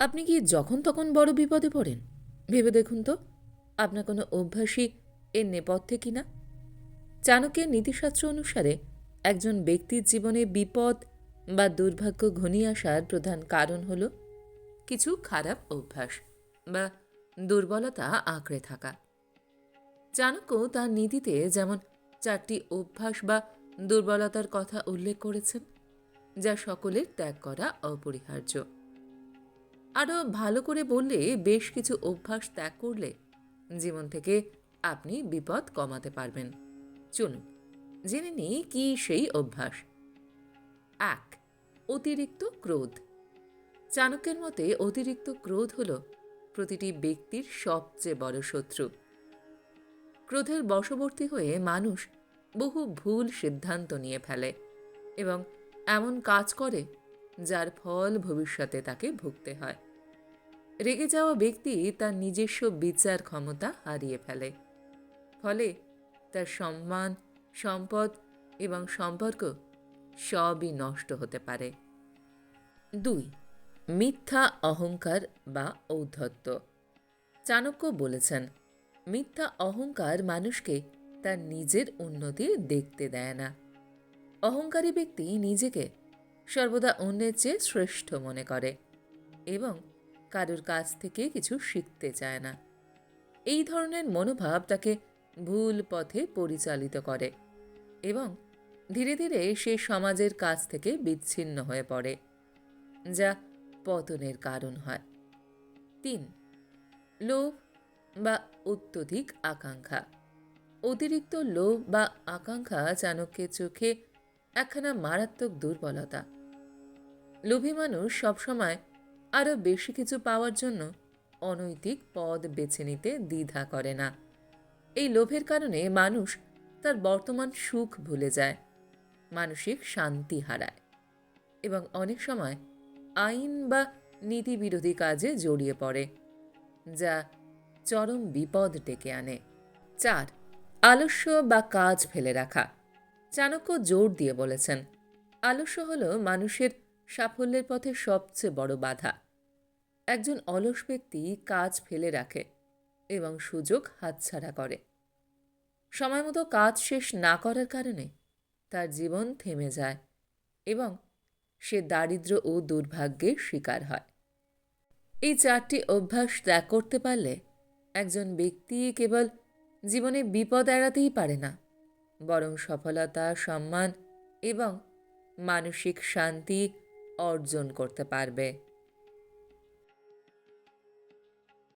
আপনি কি যখন তখন বড় বিপদে পড়েন? ভেবে দেখুন তো, আপনার কোনো অভ্যাসই এর নেপথ্যে কিনা। চাণক্যের নীতিশাস্ত্র অনুসারে একজন ব্যক্তির জীবনে বিপদ বা দুর্ভাগ্য ঘনিয়ে আসার প্রধান কারণ হল কিছু খারাপ অভ্যাস বা দুর্বলতা আঁকড়ে থাকা। চাণক্য তার নীতিতে যেমন 4টি অভ্যাস বা দুর্বলতার কথা উল্লেখ করেছেন, যা সকলের ত্যাগ করা অপরিহার্য। আরও ভালো করে বললে, বেশ কিছু অভ্যাস ত্যাগ করলে জীবন থেকে আপনি বিপদ কমাতে পারবেন। চলুন জেনে নিই কি সেই অভ্যাস। 1. অতিরিক্ত ক্রোধ। চাণক্যের মতে অতিরিক্ত ক্রোধ হল প্রতিটি ব্যক্তির সবচেয়ে বড় শত্রু। ক্রোধের বশবর্তী হয়ে মানুষ বহু ভুল সিদ্ধান্ত নিয়ে ফেলে এবং এমন কাজ করে যার ফল ভবিষ্যতে তাকে ভুগতে হয়। রেগে যাওয়া ব্যক্তি তার নিজস্ব বিচার ক্ষমতা হারিয়ে ফেলে, ফলে তার সম্মান, সম্পদ এবং সম্পর্ক সবই নষ্ট হতে পারে। 2. মিথ্যা অহংকার বা ঔদ্ধত্য। চাণক্য বলেছেন, মিথ্যা অহংকার মানুষকে তার নিজের উন্নতি দেখতে দেয় না। অহংকারী ব্যক্তি নিজেকে সর্বদা অন্যের চেয়ে শ্রেষ্ঠ মনে করে এবং কারোর কাছ থেকে কিছু শিখতে চায় না। এই ধরনের মনোভাব তাকে ভুল পথে পরিচালিত করে এবং ধীরে ধীরে সে সমাজের কাছ থেকে বিচ্ছিন্ন হয়ে পড়ে, যা পতনের কারণ হয়। 3. লোভ বা অত্যধিক আকাঙ্ক্ষা। অতিরিক্ত লোভ বা আকাঙ্ক্ষা চাণক্যের চোখে একখানা মারাত্মক দুর্বলতা। লোভী মানুষ সবসময় আরও বেশি কিছু পাওয়ার জন্য অনৈতিক পথ বেছে নিতে দ্বিধা করে না। এই লোভের কারণে মানুষ তার বর্তমান সুখ ভুলে যায়, মানসিক শান্তি হারায় এবং অনেক সময় আইন বা নীতিবিরোধী কাজে জড়িয়ে পড়ে, যা চরম বিপদ ডেকে আনে। 4. আলস্য বা কাজ ফেলে রাখা। চাণক্য জোর দিয়ে বলেছেন, আলস্য হল মানুষের সাফল্যের পথে সবচেয়ে বড় বাধা। একজন অলস ব্যক্তি কাজ ফেলে রাখে এবং সুযোগ হাতছাড়া করে। সময়মতো কাজ শেষ না করার কারণে তার জীবন থেমে যায় এবং সে দারিদ্র্য ও দুর্ভাগ্যের শিকার হয়। এই 4টি অভ্যাস ত্যাগ করতে পারলে একজন ব্যক্তি কেবল জীবনে বিপদ এড়াতেই পারে না, বরং সফলতা, সম্মান এবং মানসিক শান্তি অর্জন করতে পারবে।